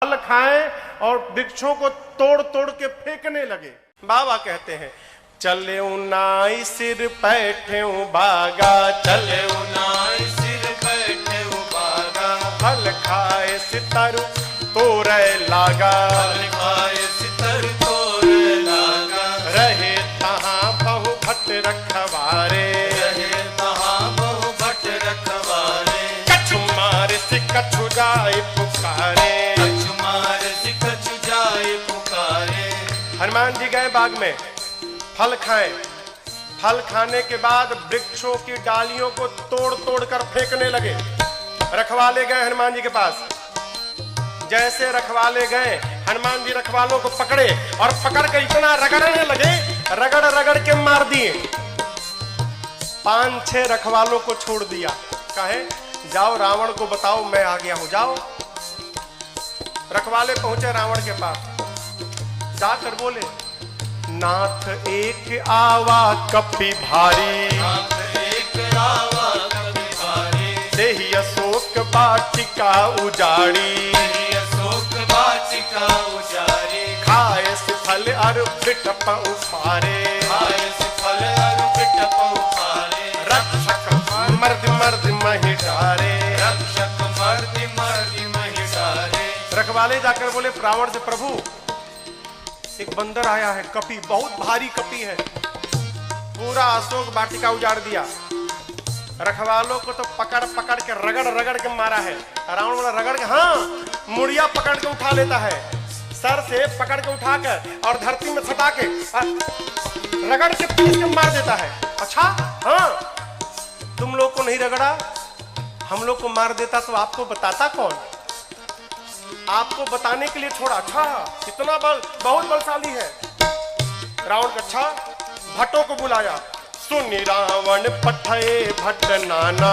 फल खाएं और वृक्षों को तोड़ तोड़ के फेंकने लगे। बाबा कहते हैं चले नाई सिर बैठे बागा, चले नाई सिर बैठे बागा, फल खाए सितर तोरे लागा, फल खाए सितर तोरे लागा, रहे तहाँ बहु भट रखवारे, रहे तहाँ बहु भट रखवारे, कछु मारे से कछु जाए पुकारे, कछु मारे से कछु जाए पुकारे। हनुमान जी गए बाग में, फल खाएं। फल खाने के बाद वृक्षों की डालियों को तोड़ तोड़ कर फेंकने लगे। रखवाले गए हनुमान जी के पास। जैसे रखवाले गए, हनुमान जी रखवालों को पकड़े और पकड़ कर इतना रगड़ने लगे, रगड़ रगड़ के मार दिए। 5-6 रखवालों को छोड़ दिया। कहे जाओ रावण को बताओ मैं आ गया हूं, जाओ। रखवाले पहुंचे रावण के पास, जाकर बोले नाथ एक आवा कपि भारी, नाथ एक आवा कपि भारी, देहि अशोक वाटिका उजाड़ी, देहि अशोक वाटिका उजाड़ी, खाए से फल अर बिटप उफारे, खाए से फल अर बिटप उफारे, रक्षक मर्द मर्द महि डारे, रक्षक मर्द मर्द महि डारे। रखवाले जाकर बोले रावण से प्रभु एक बंदर आया है, कपि, बहुत भारी कपि है, पूरा अशोक वाटिका उजाड़ दिया। रखवालों को तो पकड़ पकड़ के रगड़ रगड़ के मारा है। रावण बोला रगड़ के, हाँ, मुड़िया पकड़ के उठा लेता है, सर से पकड़ के उठाकर और धरती में सटा के रगड़ के पीस के मार देता है। अच्छा, हाँ, तुम लोग को नहीं रगड़ा, हम लोग को मार देता तो आपको बताता कौन? आपको बताने के लिए छोड़ा। अच्छा, इतना बल, बहुत बलशाली है। रावण का अच्छा, भट्टों को बुलाया। सुनि रावण पठे भट्ट नाना,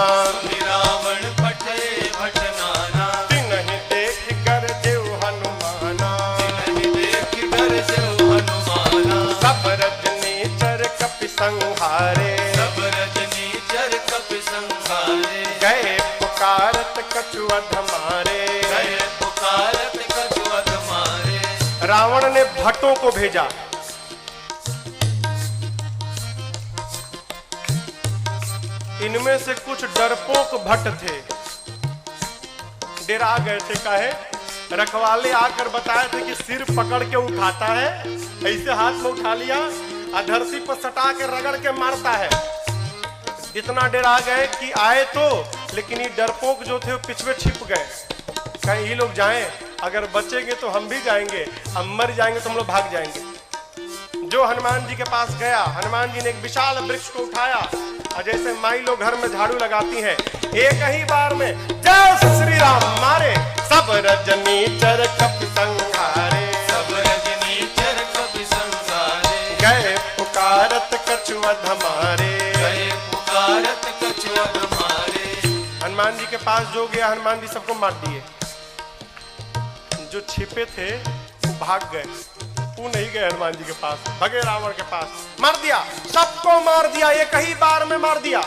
रावण पठे भट्ट नाना, तिन्हि देख कर देव हनुमाना, तिन्हि देख कर देव हनुमाना, सब रजनीचर कपि संहारे, सब रजनीचर कपि संहारे, गए पुकारत कछु अधमारे, गए पुकारत कछु अधमारे। रावण ने भट्टों को भेजा। इनमें से कुछ डरपोक भट्ट थे, डरा गए थे। काहे? रखवाले आकर बताए थे कि सिर पकड़ के उठाता है, ऐसे हाथ में उठा लिया, धरती पर सटा के रगड़ के मारता है। इतना डरा गए कि आए तो, लेकिन ये डरपोक जो थे वो पिछवे छिप गए। कहीं ये लोग जाएं, अगर बचेंगे तो हम भी जाएंगे, हम मर जाएंगे तो हम लोग भाग जाएंगे। जो हनुमान जी के पास गया, हनुमान जी ने एक विशाल वृक्ष को उठाया और जैसे माई लोग घर में झाड़ू लगाती हैं, एक ही बार में जय श्री राम मारे, सब रजनीचर कपि संहारे, सब रजनीचर कपि संहारे, गए पुकारत कछु अधमारे, गए पुकारत कछु अधमारे। हनुमान जी के पास जो गया, हनुमान जी सबको मार दिए। जो छिपे थे वो भाग गए, वो नहीं गए हनुमान जी के पास, भगे रावण के पास, मार दिया, सबको मार दिया, एक ही बार में मार दिया।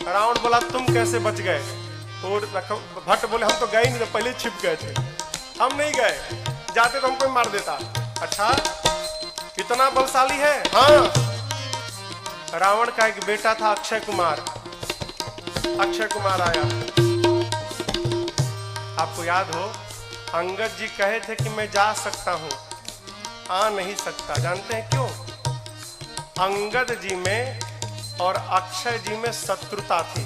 रावण बोला तुम कैसे बच गए? और भट्ट बोले हम तो गए नहीं, तो पहले छिप गए थे, हम नहीं गए, जाते तो हमको ही मार देता। अच्छा, इतना बलशाली है? हाँ। रावण का एक बेटा था अक्षय कुमार। अक्षय कुमार आया, आपको याद हो अंगद जी कहे थे कि मैं जा सकता हूं, आ नहीं सकता। जानते हैं क्यों? अंगद जी में और अक्षय जी में शत्रुता थी।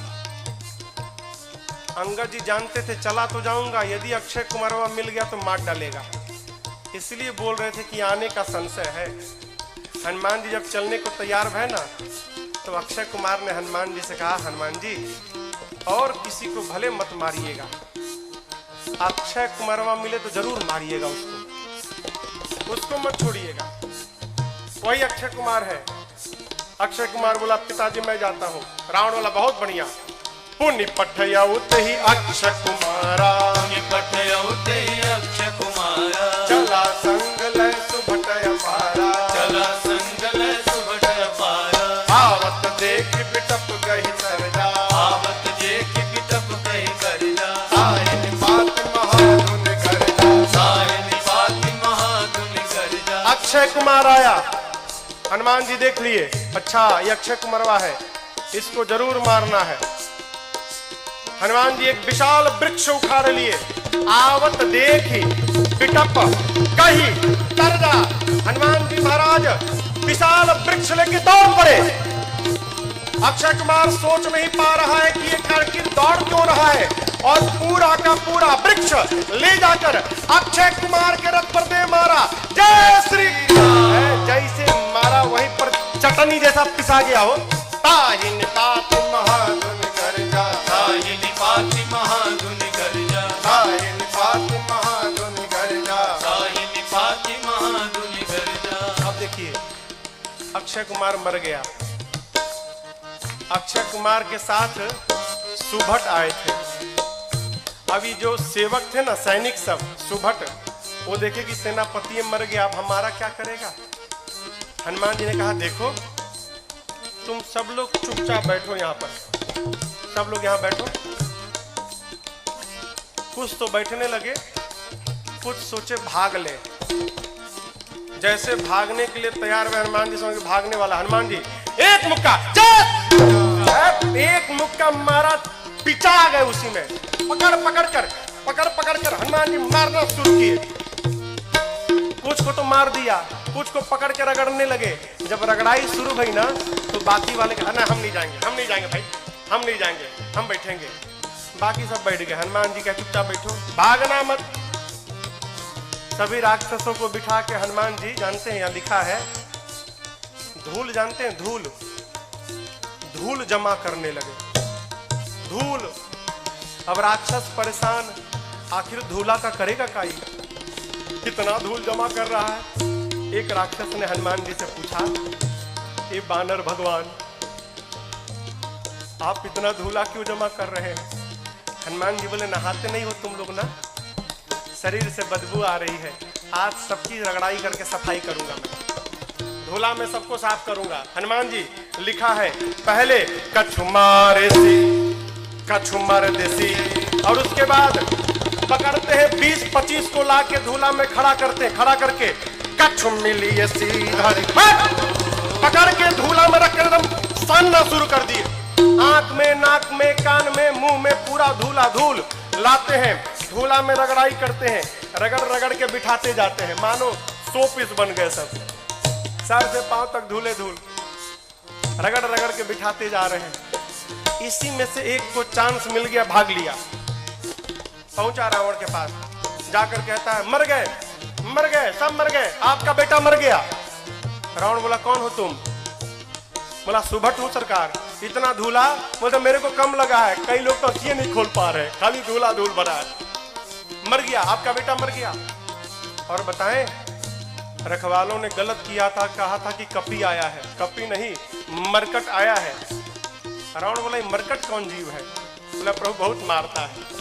अंगद जी जानते थे चला तो जाऊंगा, यदि अक्षय कुमार वहां मिल गया तो मार डालेगा, इसलिए बोल रहे थे कि आने का संशय है। हनुमान जी जब चलने को तैयार भय ना, तो अक्षय कुमार ने हनुमान जी से कहा हनुमान जी और किसी को भले मत मारिएगा, अक्षय कुमारवा मिले तो जरूर मारिएगा उसको मत छोड़िएगा। वही अक्षय कुमार है। अक्षय कुमार बोला पिताजी मैं जाता हूँ। रावण वाला बहुत बढ़िया, पुनि पठयउत ही अक्षय कुमारा, पुनि पठयउत ही अक्षय कुमारा, चला संग लय सुभटय पारा, चला संग लय सुभटय पारा, आवत देख बिटप गहि सरजा, आवत देख बिटप गहि सरजा, आयन बात महाधुन करजा, अक्षय कुमार आया। हनुमान जी देख लिए, अच्छा ये अक्षय कुमारवा है, इसको जरूर मारना है। हनुमान जी एक विशाल वृक्ष उखाड़ लिए। आवत देखी पिटप कही तरजा। हनुमान जी महाराज विशाल वृक्ष लेके दौड़ पड़े। अक्षय कुमार सोच नहीं पा रहा है कि ये आखिर दौड़ क्यों रहा है, और पूरा का पूरा वृक्ष ले जाकर अक्षय कुमार के रथ पर दे मारा। जय श्री राम। जैसे मारा वहीं पर चटनी जैसा पिसा गया हो। ताहिन पाति महाधुन गर्जा, ताहिन पाति महाधुन गर्जा, ताहिन पाति महाधुन गर्जा, ताहिन पाति महाधुन गर्जा। अब देखिए अक्षय कुमार मर गया। अक्षय कुमार के साथ सुभट आए थे। अभी जो सेवक थे ना, सैनिक सब, सुभट, वो देखे कि सेनापति मर गया, अब हमारा क्या करेगा। हनुमान जी ने कहा देखो तुम सब लोग चुपचाप बैठो यहाँ पर, सब लोग यहाँ बैठो। कुछ तो बैठने लगे, कुछ सोचे भाग ले। जैसे भागने के लिए तैयार हुए हनुमान जी, समझ भागने वाला हनुमान जी एक मुक्का, एक मुक्का मारा, पिचा गए उसी में। पकड़ पकड़ कर हनुमान जी मारना शुरू किए। कुछ को तो मार दिया, कुछ को पकड़ के रगड़ने लगे। जब रगड़ाई शुरू हुई ना, तो बाकी वाले कहा ना हम नहीं जाएंगे, हम नहीं जाएंगे भाई, हम नहीं जाएंगे, हम बैठेंगे। बाकी सब बैठ गए। हनुमान जी क्या चुपचाप बैठो, भागना मत। सभी राक्षसों को बिठा के हनुमान जी, जानते हैं यहाँ लिखा है धूल, जानते हैं धूल, धूल जमा करने लगे। धूल, अब राक्षस परेशान, आखिर धूला का करेगा काई, कितना धूल जमा कर रहा है। एक राक्षस ने हनुमान जी से पूछा, ये बानर भगवान आप इतना धूला क्यों जमा कर रहे हैं। हनुमान जी बोले नहाते नहीं हो तुम लोग ना, शरीर से बदबू आ रही है, आज सबकी रगड़ाई करके सफाई करूंगा मैं, धूला में सबको साफ करूंगा। हनुमान जी लिखा है पहले कछुमार देसी, और उसके बाद पकड़ते हैं 20-25 को लाके धूला में खड़ा करते हैं, खड़ा करके कछु मिली पकड़ के धूला में रख कर एकदम सानना शुरू कर दिए। आंख में, नाक में, कान में, मुंह में पूरा धूला धूल लाते हैं, धूला में रगड़ाई करते हैं, रगड़ रगड़ के बिठाते जाते हैं, मानो 100 पीस बन गए सब, सर से पांव तक धूले धूल, रगड़ रगड़ के बिठाते जा रहे हैं। इसी में से एक को चांस मिल गया, भाग लिया, पहुंचा रावण के पास, जाकर कहता है मर गए, मर गए, सब मर गए, आपका बेटा मर गया। रावण बोला कौन हो तुम। बोला सुभट हूं सरकार। इतना धूला, बोलते मेरे को कम लगा है, कई लोग तो आंखें नहीं खोल पा रहे, खाली धूला धूल भरा है। मर गया, आपका बेटा मर गया। और बताएं रखवालों ने गलत किया था, कहा था कि कपी आया है, कपी नहीं मरकट आया है। रावण बोला मरकट कौन जीव है। बोला प्रभु बहुत मारता है,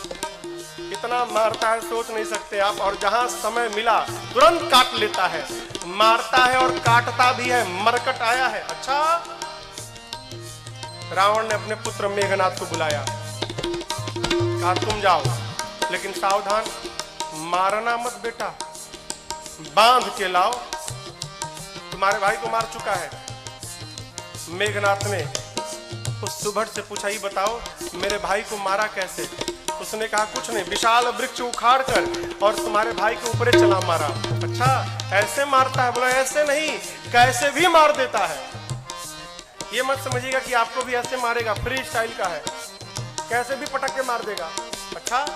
इतना मारता है सोच नहीं सकते आप, और जहां समय मिला तुरंत काट लेता है, मारता है और काटता भी है, मरकट आया है। अच्छा, रावण ने अपने पुत्र मेघनाथ को बुलाया, कहा तुम जाओ, लेकिन सावधान, मारना मत बेटा, बांध के लाओ, तुम्हारे भाई को मार चुका है। मेघनाथ ने उस सुभट से पूछा, ही बताओ मेरे भाई को मारा कैसे। उसने कहा कुछ नहीं, विशाल वृक्ष उखाड़ कर और तुम्हारे भाई के ऊपर चला मारा। अच्छा ऐसे मारता है। बोला ऐसे नहीं, कैसे भी मार देता है। ये मत समझिएगा कि आपको भी ऐसे मारेगा, फ्री स्टाइल का है, कैसे भी पटक के मार देगा। अच्छा,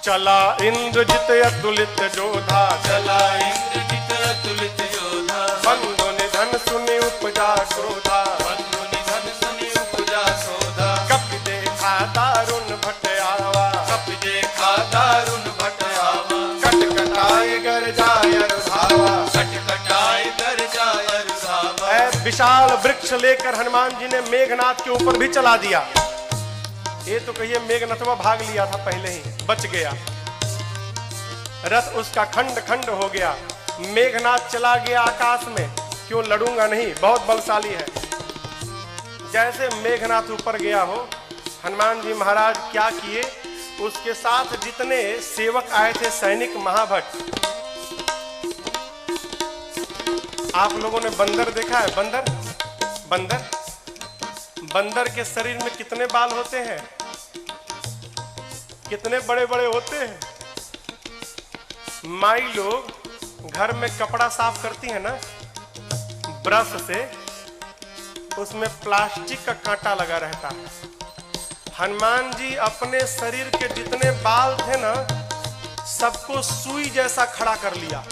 चला इंद्रजित अतुलित जोधा, चला इंद्रजित अतुलित योधा, बंधु निधन सुनि उपजा क्रोधा, बंधु निधन सुनि उपजा क्रोधा, कपि देखा दारुण भट आवा, कपि देखा दारुण भट आवा, कटकटाए गर जाय रुधावा, कटकटाए गर जाय रुधावा। विशाल वृक्ष लेकर हनुमान जी ने मेघनाथ के ऊपर भी चला दिया। ये तो कहिए मेघनाथवा भाग लिया था पहले ही, बच गया, रथ उसका खंड खंड हो गया। मेघनाथ चला गया आकाश में, क्यों लड़ूंगा नहीं, बहुत बलशाली है। जैसे मेघनाथ ऊपर गया हो, हनुमान जी महाराज क्या किए, उसके साथ जितने सेवक आए थे सैनिक महाभट, आप लोगों ने बंदर देखा है? बंदर बंदर बंदर के शरीर में कितने बाल होते हैं? कितने बड़े बड़े होते हैं। माई लोग घर में कपड़ा साफ करती है ना ब्रश से, उसमें प्लास्टिक का कांटा लगा रहता है। हनुमान जी अपने शरीर के जितने बाल थे ना, सबको सुई जैसा खड़ा कर लिया।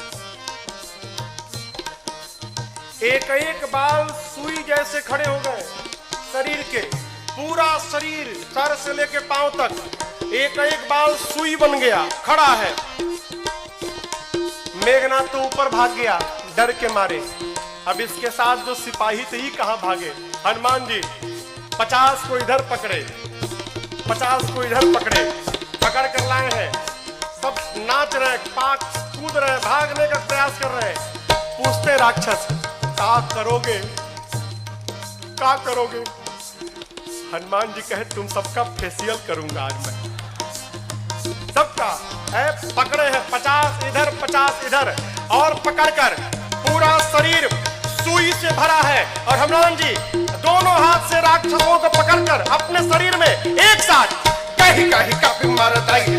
एक एक बाल सुई जैसे खड़े हो गए शरीर के। पूरा शरीर सर से लेके पांव तक एक एक बाल सुई बन गया, खड़ा है। मेघनाथ तो ऊपर भाग गया डर के मारे। अब इसके साथ जो सिपाही थे ही कहां भागे। हनुमान जी 50 को इधर पकड़े, 50 को इधर पकड़े, पकड़ कर लाए हैं। सब नाच रहे, पाक कूद रहे, भागने का प्रयास कर रहे हैं। पूछते राक्षस, क्या करोगे, क्या करोगे? हनुमान जी कहे, तुम सबका फेशियल करूंगा आज मैं, सबका है। पकड़े हैं 50 इधर 50 इधर, और पकड़कर पूरा शरीर सुई से भरा है। और हनुमान जी दोनों हाथ से राक्षसों को पकड़कर अपने शरीर में एक साथ कहीं कहीं काफी मारता ही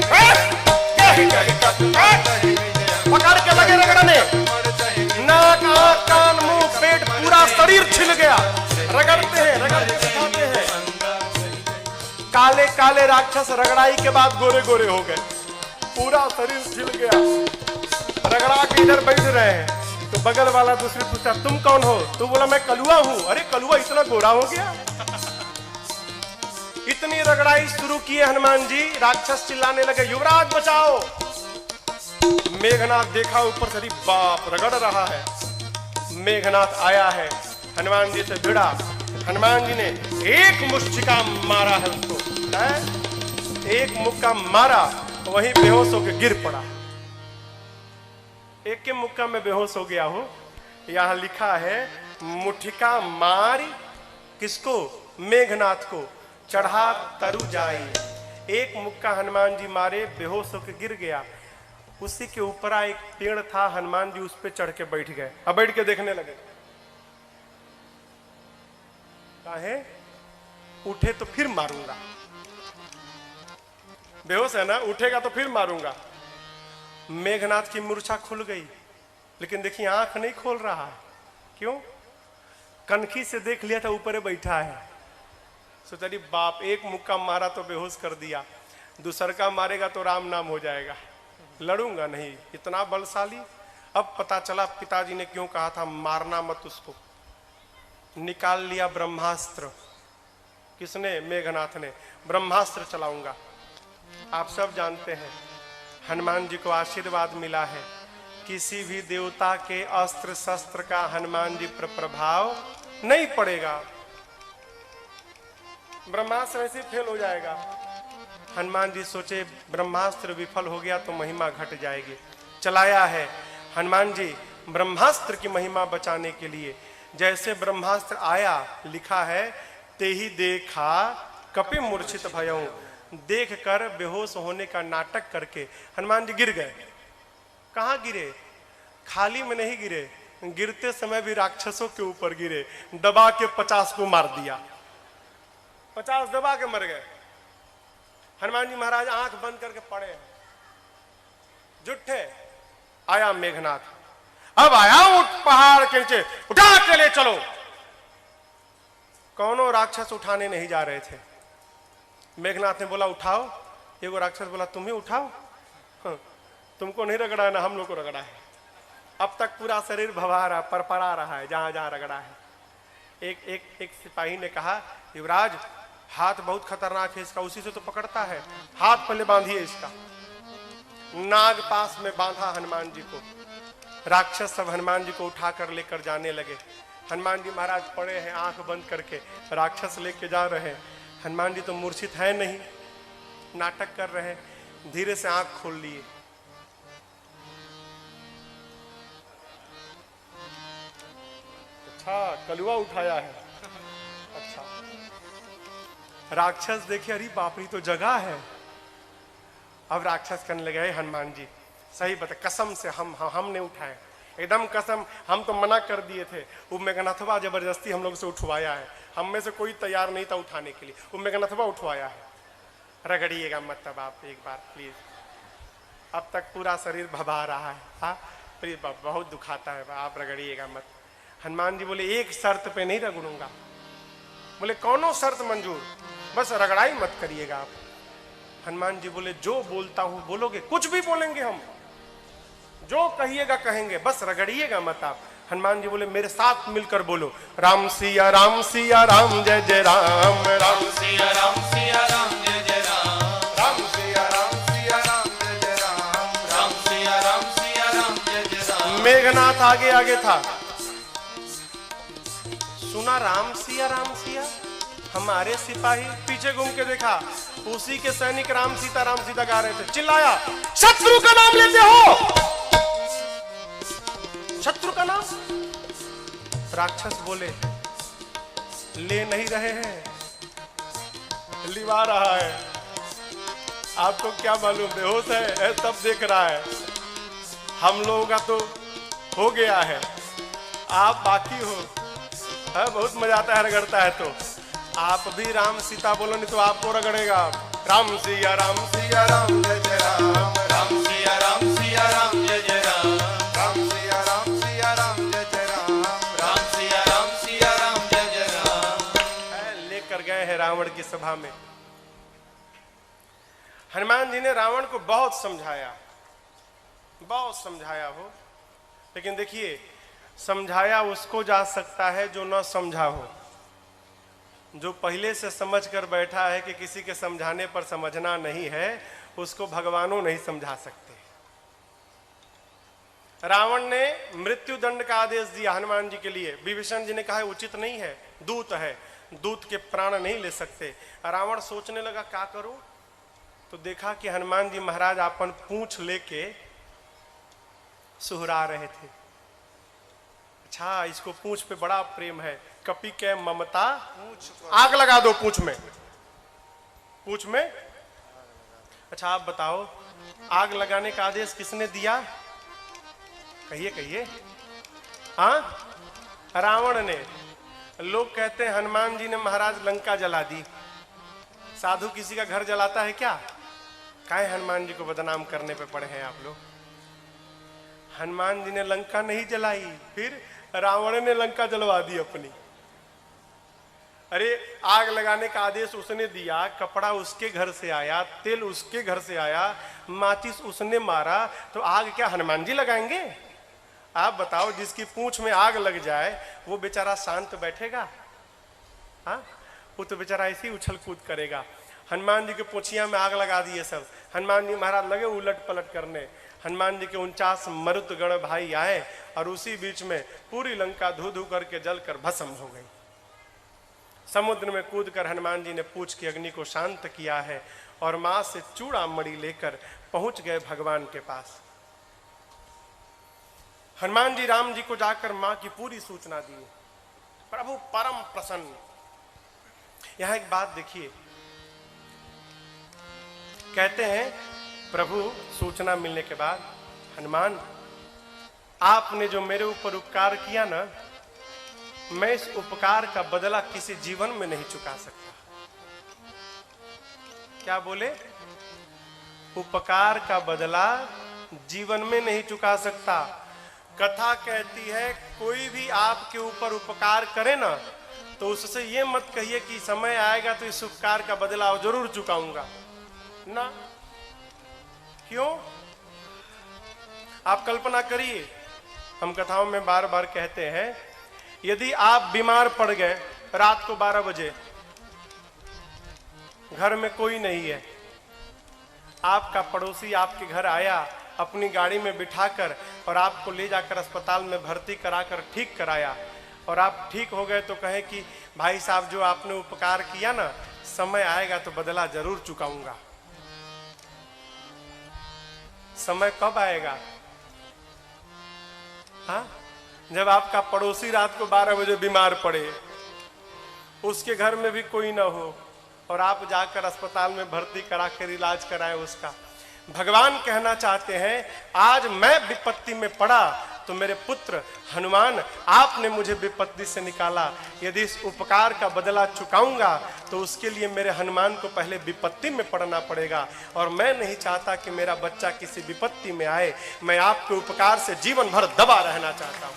पकड़ के लगे रगड़ने। नाक आंख कान मुंह पेट पूरा शरीर छिल गया। रगड़ते हैं, रगड़ते दिखाते हैं। काले काले राक्षस रगड़ाई के बाद गोरे गोरे हो गए, पूरा शरीर छिल गया। रगड़ा के इधर बैठ रहे हैं तो बगल वाला दूसरे पूछता, तुम कौन हो? तो बोला, मैं कलुआ हूं। अरे कलुआ इतना गोरा हो गया? इतनी रगड़ाई शुरू किए हनुमान जी, राक्षस चिल्लाने लगे, युवराज बचाओ। मेघनाथ देखा ऊपर से, बाप रगड़ रहा है। मेघनाथ आया है, हनुमान जी से भिड़ा। हनुमान जी ने एक मुष्टिका मारा है उसको, एक मुक्का मारा, वहीं बेहोश होकर गिर पड़ा। एक के मुक्का में बेहोश हो गया हो। यहां लिखा है, मुठिका मारी किसको? मेघनाथ को, चढ़ा तरु जाई। एक मुक्का हनुमान जी मारे, बेहोश होकर गिर गया। उसी के ऊपर एक पेड़ था, हनुमान जी उस पे चढ़ के बैठ गए। अब बैठ के देखने लगे, काहे? उठे तो फिर मारूंगा। बेहोश है ना, उठेगा तो फिर मारूंगा। मेघनाथ की मूर्छा खुल गई, लेकिन देखिए आंख नहीं खोल रहा है। क्यों? कनखी से देख लिया था ऊपर बैठा है। सोचा, बाप एक मुक्का मारा तो बेहोश कर दिया, दूसर का मारेगा तो राम नाम हो जाएगा, लड़ूंगा नहीं, इतना बलशाली। अब पता चला पिताजी ने क्यों कहा था मारना मत उसको। निकाल लिया ब्रह्मास्त्र। किसने? मेघनाथ ने। ब्रह्मास्त्र चलाऊंगा। आप सब जानते हैं हनुमान जी को आशीर्वाद मिला है, किसी भी देवता के अस्त्र शस्त्र का हनुमान जी पर प्रभाव नहीं पड़ेगा। ब्रह्मास्त्र ऐसे फेल हो जाएगा। हनुमान जी सोचे ब्रह्मास्त्र विफल हो गया तो महिमा घट जाएगी। चलाया है हनुमान जी ब्रह्मास्त्र की महिमा बचाने के लिए। जैसे ब्रह्मास्त्र आया, लिखा है, ते ही देखा कपि मूर्छित भयऊ। देख कर बेहोश होने का नाटक करके हनुमान जी गिर गए। कहां गिरे? खाली में नहीं गिरे, गिरते समय भी राक्षसों के ऊपर गिरे। दबा के 50 को मार दिया, 50 दबा के मर गए। हनुमान जी महाराज आंख बंद करके पड़े हैं, जुट्ठे। आया मेघनाथ, अब आया उठ पहाड़ के नीचे, उठा के ले चलो। कौनों राक्षस उठाने नहीं जा रहे थे। मेघनाथ ने बोला उठाओ। एगो राक्षस बोला, तुम ही उठाओ। हाँ, तुमको नहीं रगड़ा है ना, हम लोग को रगड़ा है। अब तक पूरा शरीर भवा रहा, परपरा रहा है जहां जहां रगड़ा है। एक सिपाही ने कहा, युवराज हाथ बहुत खतरनाक है इसका, उसी से तो पकड़ता है, हाथ पहले बांधिए इसका। नाग पास में बांधा हनुमान जी को। राक्षस सब हनुमान जी को उठाकर लेकर जाने लगे। हनुमान जी महाराज पड़े हैं आंख बंद करके, राक्षस लेके जा रहे हैं। हनुमान जी तो मूर्छित है नहीं, नाटक कर रहे हैं। धीरे से आंख खोल लिए। अच्छा, कलुआ उठाया है। अच्छा, राक्षस देखे, अरे बाप रे तो जगह है। अब राक्षस करने लगे, हनुमान जी सही बता, कसम से हमने उठाए। एकदम कसम, हम तो मना कर दिए थे। वो मेघनाथवा जबरदस्ती हम लोग से उठवाया है, हम में से कोई तैयार नहीं था उठाने के लिए, वो मेघनाथवा उठवाया है। रगड़िएगा मत तब आप एक बार प्लीज, अब तक पूरा शरीर भभा रहा है। हाँ प्लीज, बहुत दुखाता है, आप रगड़िएगा मत। हनुमान जी बोले एक शर्त पे नहीं रगड़ूंगा। बोले कौनो शर्त मंजूर, बस रगड़ाई मत करिएगा आप। हनुमान जी बोले जो बोलता हूं बोलोगे? कुछ भी बोलेंगे हम, जो कहिएगा कहेंगे, बस रगड़िएगा मत आप। हनुमान जी बोले मेरे साथ मिलकर बोलो, राम सिया राम सिया राम जय जय राम, राम सिया राम सिया राम जय जय राम, राम सिया राम सिया राम जय जय राम, राम सिया राम सिया राम जय जय राम। मेघनाथ आगे आगे था, सुना राम सिया हमारे सिपाही, पीछे घूम के देखा उसी के सैनिक राम सीता गा रहे थे। चिल्लाया शत्रु का नाम लेते हो, शत्रु का नाम? राक्षस बोले ले नहीं रहे हैं, लिवा रहा है। आपको क्या मालूम, बेहोश है तब देख रहा है। हम लोगों का तो हो गया है, आप बाकी हो। है बहुत मजा आता है रगड़ता है तो। आप भी राम सीता बोलो, नहीं तो आपको रगड़ेगा। राम सिया राम जय जय राम, राम सिया राम जय जय राम, राम सिया राम जय जय राम, राम सिया राम जय जय राम। लेकर गए हैं रावण की सभा में। हनुमान जी ने रावण को बहुत समझाया हो, लेकिन देखिए समझाया उसको जा सकता है जो न समझा हो। जो पहले से समझ कर बैठा है कि किसी के समझाने पर समझना नहीं है, उसको भगवानों नहीं समझा सकते। रावण ने मृत्यु दंड का आदेश दिया हनुमान जी के लिए। विभीषण जी ने कहा उचित नहीं है, दूत है, दूत के प्राण नहीं ले सकते। रावण सोचने लगा क्या करूं, तो देखा कि हनुमान जी महाराज अपन पूंछ लेके सुहरा रहे थे। अच्छा, इसको पूंछ पे बड़ा प्रेम है, कपि के ममता, आग लगा दो पूंछ में। अच्छा आप बताओ, आग लगाने का आदेश किसने दिया? कहिए। हाँ, रावण ने। लोग कहते हैं हनुमान जी ने महाराज लंका जला दी। साधु किसी का घर जलाता है क्या? काहे हनुमान जी को बदनाम करने पे पड़े हैं आप लोग। हनुमान जी ने लंका नहीं जलाई, फिर रावण ने लंका जलवा दी अपनी। अरे आग लगाने का आदेश उसने दिया, कपड़ा उसके घर से आया, तेल उसके घर से आया, माचिस उसने मारा, तो आग क्या हनुमान जी लगाएंगे? आप बताओ, जिसकी पूंछ में आग लग जाए वो बेचारा शांत बैठेगा? हाँ, वो तो बेचारा ऐसे ही उछल कूद करेगा। हनुमान जी के पोछिया में आग लगा दिए सब। हनुमान जी महाराज लगे उलट पलट करने। हनुमान जी के 49 मरुत गण भाई आए और उसी बीच में पूरी लंका धू धू करके जलकर भस्म हो गई। समुद्र में कूदकर हनुमान जी ने पूछ के अग्नि को शांत किया है और मां से चूड़ा मणि लेकर पहुंच गए भगवान के पास। हनुमान जी राम जी को जाकर मां की पूरी सूचना दी। प्रभु परम प्रसन्न। यहां एक बात देखिए, कहते हैं प्रभु सूचना मिलने के बाद, हनुमान आपने जो मेरे ऊपर उपकार किया ना, मैं इस उपकार का बदला किसी जीवन में नहीं चुका सकता। क्या बोले? उपकार का बदला जीवन में नहीं चुका सकता। कथा कहती है कोई भी आपके ऊपर उपकार करे ना, तो उससे ये मत कहिए कि समय आएगा तो इस उपकार का बदला जरूर चुकाऊंगा ना। क्यों? आप कल्पना करिए, हम कथाओं में बार बार कहते हैं, यदि आप बीमार पड़ गए रात को 12 बजे, घर में कोई नहीं है, आपका पड़ोसी आपके घर आया, अपनी गाड़ी में बिठाकर और आपको ले जाकर अस्पताल में भर्ती कराकर ठीक कराया, और आप ठीक हो गए तो कहे कि भाई साहब जो आपने उपकार किया ना, समय आएगा तो बदला जरूर चुकाऊंगा। समय कब आएगा? हाँ, जब आपका पड़ोसी रात को 12 बजे बीमार पड़े, उसके घर में भी कोई ना हो और आप जाकर अस्पताल में भर्ती कराकर इलाज कराए उसका। भगवान कहना चाहते हैं आज मैं विपत्ति में पड़ा तो मेरे पुत्र हनुमान, आपने मुझे विपत्ति से निकाला, यदि इस उपकार का बदला चुकाऊंगा तो उसके लिए मेरे हनुमान को पहले विपत्ति में पड़ना पड़ेगा, और मैं नहीं चाहता कि मेरा बच्चा किसी विपत्ति में आए। मैं आपके उपकार से जीवन भर दबा रहना चाहता हूं,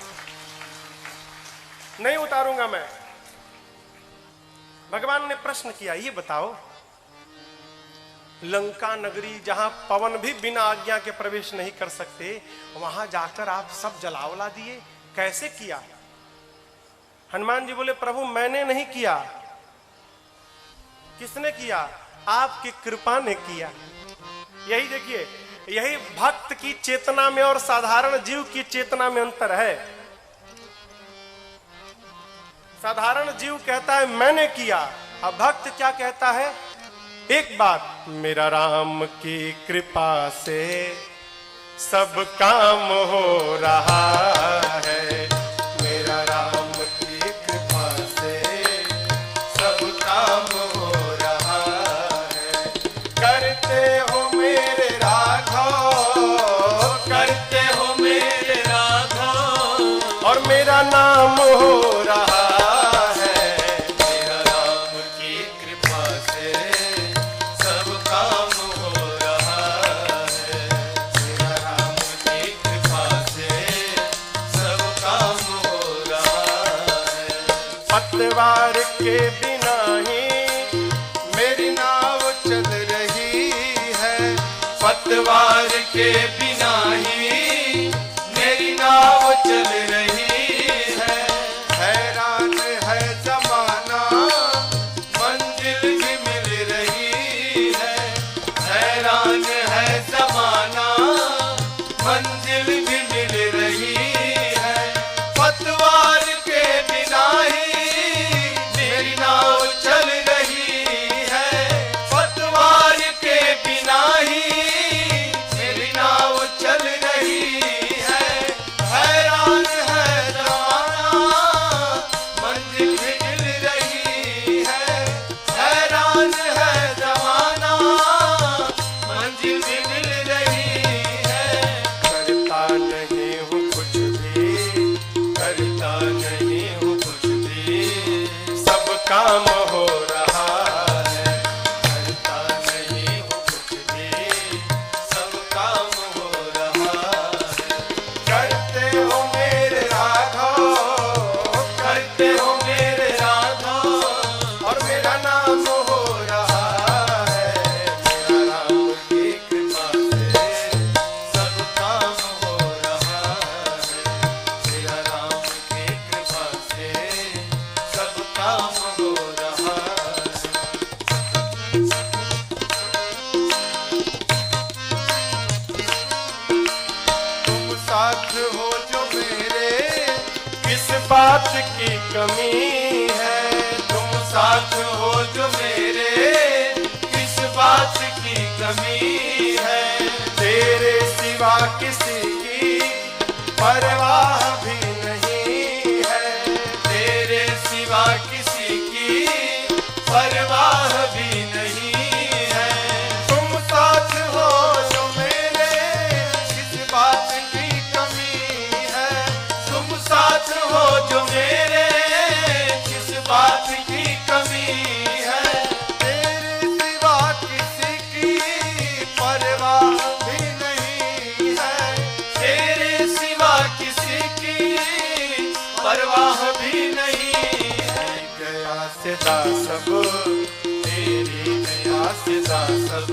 नहीं उतारूंगा मैं। भगवान ने प्रश्न किया, ये बताओ, लंका नगरी जहां पवन भी बिना आज्ञा के प्रवेश नहीं कर सकते, वहां जाकर आप सब जलावला दिए, कैसे किया? हनुमान जी बोले, प्रभु मैंने नहीं किया। किसने किया? आपकी कृपा ने किया। यही देखिए, यही भक्त की चेतना में और साधारण जीव की चेतना में अंतर है। साधारण जीव कहता है मैंने किया, अब भक्त क्या कहता है? एक बात, मेरा राम की कृपा से सब काम हो रहा है, मेरा राम की कृपा से सब काम हो रहा है। करते हो मेरे राघव, करते हो मेरे राघव, और मेरा नाम हो रहा पतवार के बिना ही मेरी नाव चल रही है, पतवार के बिना ही मेरी नाव चल रही है। हैरान है जमाना, मंजिल भी मिल रही है, हैरान है जमाना, मंजिल भी मिल रही है। पतवार के बिना ही मेरी नाव चल रही है, पतवार के बिना ही मेरी नाव चल रही है। हैरान है जमाना, मंजिल भी मिल रही है, हैरान है जमाना, मंजिल भी मिल रही है। करता नहीं हूँ कुछ भी, करता नहीं हूँ कुछ भी, सब काम हो रहा है। करता नहीं हूँ कुछ भी, सब काम हो रहा है। करते हो मेरे राघव, करते हो मेरे राघव, और मेरा नाम हो रहा है, मेरा राम की कृपा से सब काम हो रहा है। मेरा राम की कृपा से सब काम हो रहा है। तुम साथ हो जो मेरे, किस बात की कमी है? तुम साथ हो जो मेरे, किस बात की कमी है? तेरे सिवा किसी की परवाह भी नहीं है, तेरे सिवा किसी की परवाह भी नहीं है। तुम साथ हो जो मेरे, किस बात की कमी है? तुम साथ हो जो मेरे, किस बात की कमी है? तेरे सिवा किसी की परवाह भी नहीं है, तेरे सिवा किसी की परवाह भी नहीं है। गया सिदा सब, तेरी दया से सब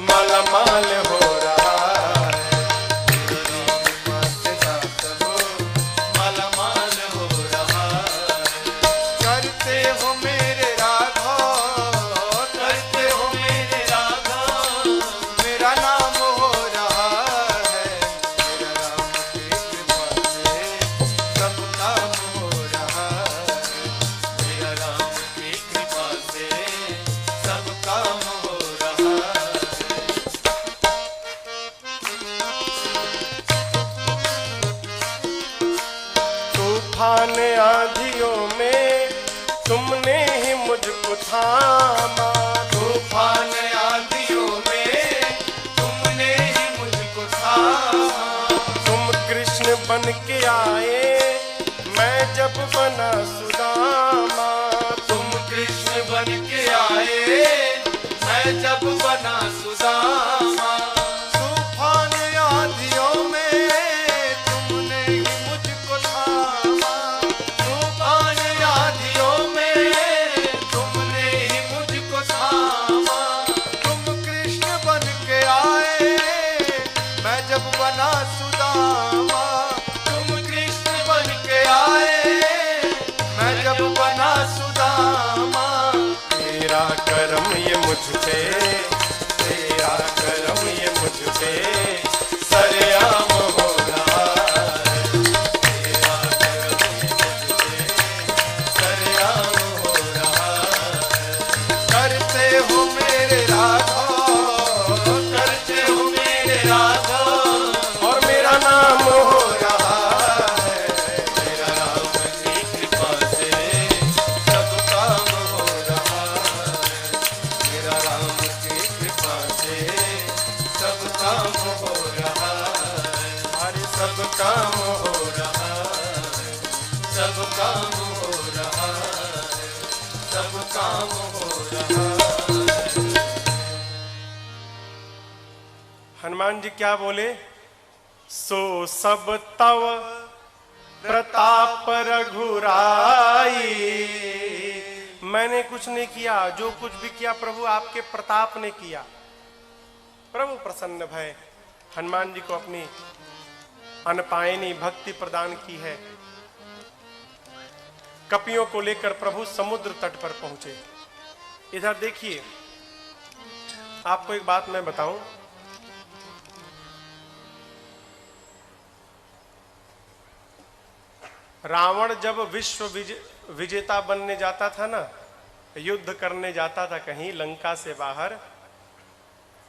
मालामाल हो रहा है। तेरी दया से सब मालामाल हो रहा है। करते हो मेरे राघव, करते हो मेरे राघव, मेरा नाम हो रहा है, मेरा राम की कृपा से सब काम हो रहा है। मेरा राम की कृपा से सब काम हो रहा है। तूफान आंधियों में तुमने ही मुझको थामा, तूफान आंधियों में तुमने ही मुझको थामा। तुम कृष्ण कृष्ण बन के आए मैं जब बना सुदामा। तुम कृष्ण बन के आए मैं जब बना सुदामा। तूफान आंधियों में तुमने ही मुझको थामा। तूफान आंधियों में तुमने ही मुझको थामा। तुम कृष्ण बन के आए मैं जब बना सुदामा। तुम कृष्ण बन के आए मैं जब बना सुदामा। तेरा करम ये मुझ पे, तेरा करम ये मुझ पे सरेआम हो रहा है। तेरा करम ये मुझ पे सरेआम हो रहा है। करते हो मेरे राघव, करते हो मेरे राघव और मेरा नाम हो रहा है। मेरा राम की कृपा से सब काम हो रहा है। मेरा राम की कृपा से सब काम हो रहा है। हमारे सब काम हो रहा है सब काम हो रहा है। सब काम हो रहा है। हनुमान जी क्या बोले? सो सब तव प्रताप रघुराई। मैंने कुछ नहीं किया, जो कुछ भी किया प्रभु आपके प्रताप ने किया। प्रभु प्रसन्न भय हनुमान जी को अपनी अनपायनी भक्ति प्रदान की है। कपियों को लेकर प्रभु समुद्र तट पर पहुंचे। इधर देखिए, आपको एक बात मैं बताऊं, रावण जब विश्व विजेता बनने जाता था ना, युद्ध करने जाता था कहीं लंका से बाहर,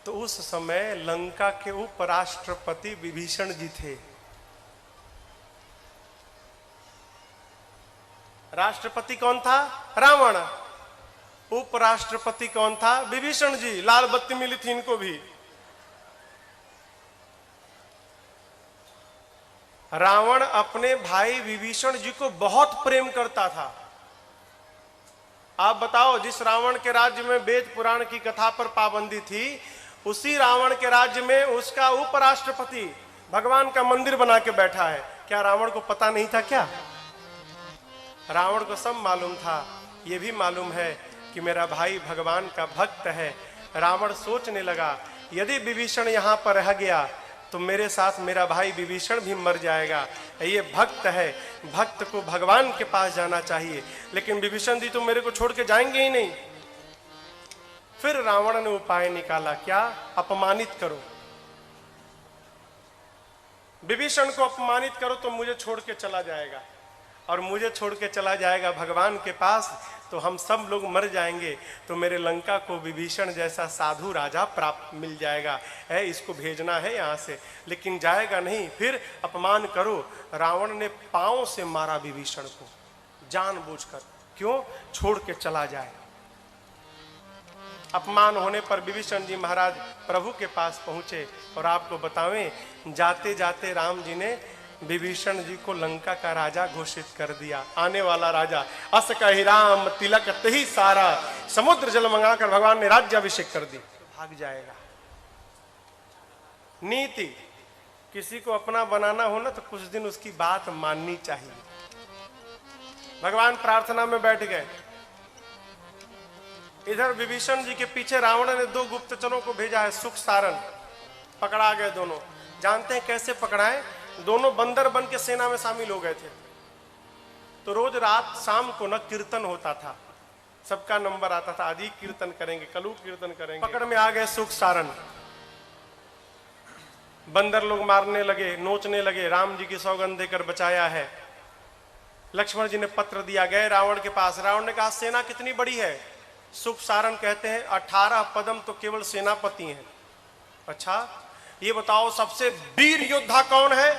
तो उस समय लंका के उपराष्ट्रपति विभीषण जी थे। राष्ट्रपति कौन था? रावण। उपराष्ट्रपति कौन था? विभीषण जी। लाल बत्ती मिली थी इनको भी। रावण अपने भाई विभीषण जी को बहुत प्रेम करता था। आप बताओ, जिस रावण के राज्य में वेद पुराण की कथा पर पाबंदी थी, उसी रावण के राज्य में उसका उपराष्ट्रपति भगवान का मंदिर बना के बैठा है। क्या रावण को पता नहीं था क्या? रावण को सब मालूम था। यह भी मालूम है कि मेरा भाई भगवान का भक्त है। रावण सोचने लगा, यदि विभीषण यहां पर रह गया तो मेरे साथ मेरा भाई विभीषण भी मर जाएगा। ये भक्त है, भक्त को भगवान के पास जाना चाहिए, लेकिन विभीषण जी तो मेरे को छोड़ के जाएंगे ही नहीं। फिर रावण ने उपाय निकाला, क्या? अपमानित करो, विभीषण को अपमानित करो तो मुझे छोड़ के चला जाएगा, और मुझे छोड़ के चला जाएगा भगवान के पास तो हम सब लोग मर जाएंगे। तो मेरे लंका को विभीषण जैसा साधु राजा प्राप्त मिल जाएगा है, इसको भेजना है यहाँ से, लेकिन जाएगा नहीं। फिर अपमान करो। रावण ने पांव से मारा विभीषण को जानबूझकर। क्यों? छोड़ के चला जाए। अपमान होने पर विभीषण जी महाराज प्रभु के पास पहुंचे, और आपको बतावें, जाते जाते राम जी ने विभीषण जी को लंका का राजा घोषित कर दिया, आने वाला राजा। अस कहि राम तिलक तही सारा, समुद्र जल मंगाकर भगवान ने राज्याभिषेक कर दी। भाग जाएगा। नीति, किसी को अपना बनाना हो ना तो कुछ दिन उसकी बात माननी चाहिए। भगवान प्रार्थना में बैठ गए। इधर विभीषण जी के पीछे रावण ने 2 गुप्तचरों को भेजा है, सुख सारण। पकड़ा गए दोनों। जानते हैं कैसे पकड़ाए? दोनों बंदर बन के सेना में शामिल हो गए थे। तो रोज रात शाम को न कीर्तन होता था, सबका नंबर आता था, आदि कीर्तन करेंगे, कलू कीर्तन करेंगे। पकड़ में आ गए सुख सारण। बंदर लोग मारने लगे, नोचने लगे। राम जी की सौगंध देकर बचाया है। लक्ष्मण जी ने पत्र दिया, गए रावण के पास। रावण ने कहा, सेना कितनी बड़ी है? सुख सारण कहते हैं 18 पदम तो केवल सेनापति हैं। अच्छा, ये बताओ सबसे वीर योद्धा कौन है?